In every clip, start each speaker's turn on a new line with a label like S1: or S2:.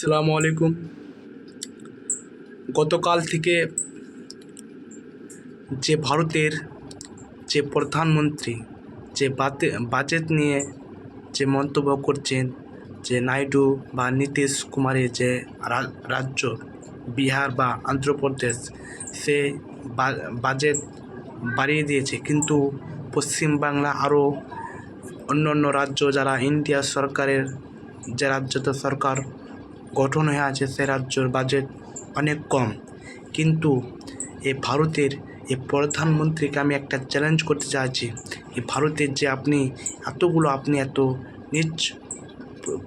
S1: আসসালামু আলাইকুম। গতকাল থেকে যে ভারতের যে প্রধানমন্ত্রী যে বাজেট নিয়ে যে মন্তব্য করছেন, যে নাইডু বা নীতিশ কুমারের যে রাজ্য বিহার বা অন্ধ্রপ্রদেশ, সে বাজেট বাড়িয়ে দিয়েছে, কিন্তু পশ্চিমবাংলা আরও অন্য অন্য রাজ্য যারা ইন্ডিয়া সরকারের যে রাজ্যতে সরকার গঠন হয়ে আছে, সে রাজ্যের বাজেট অনেক কম। কিন্তু এই ভারতের এই প্রধানমন্ত্রীকে আমি একটা চ্যালেঞ্জ করতে চাইছি, এই ভারতের যে আপনি এত নিচ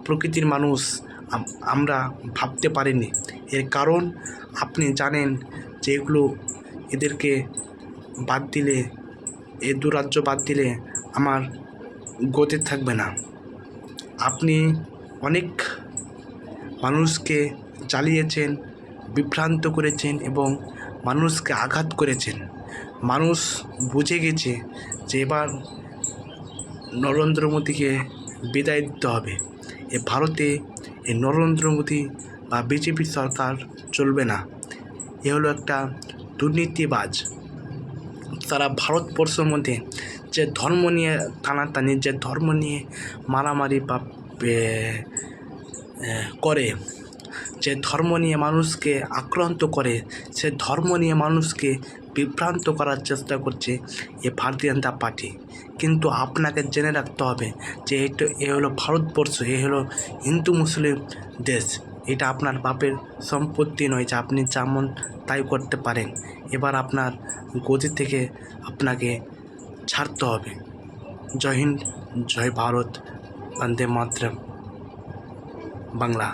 S1: প্রকৃতির মানুষ আমরা ভাবতে পারিনি। এর কারণ আপনি জানেন যে এদেরকে বাদ দিলে, এই দু রাজ্য বাদ দিলে আমার গতি থাকবে না। আপনি অনেক মানুষকে জ্বালিয়েছেন, বিভ্রান্ত করেছেন এবং মানুষকে আঘাত করেছেন। মানুষ বুঝে গেছে যে এবার নরেন্দ্র মোদীকে বিদায় দিতে হবে। ভারতে এই নরেন্দ্র মোদী বা বিজেপি সরকার চলবে না। এ হলো একটা দুর্নীতিবাজ। সারা ভারতবর্ষের মধ্যে যে ধর্ম নিয়ে টানাটানি, যে ধর্ম নিয়ে মারামারি বা করে, যে ধর্ম নিয়ে মানুষকে আক্রান্ত করে, সে ধর্ম নিয়ে মানুষকে বিভ্রান্ত করার চেষ্টা করছে এ ভারতীয় জনতা পার্টি। কিন্তু আপনাকে জেনে রাখতে হবে যে এ হলো ভারতবর্ষ, এ হলো হিন্দু মুসলিম দেশ। এটা আপনার বাপের সম্পত্তি নয় যে আপনি যেমন তাই করতে পারেন। এবার আপনার গদি থেকে আপনাকে ছাড়তে হবে। জয় হিন্দ, জয় ভারত, বন্দে মাতরম, বাংলা।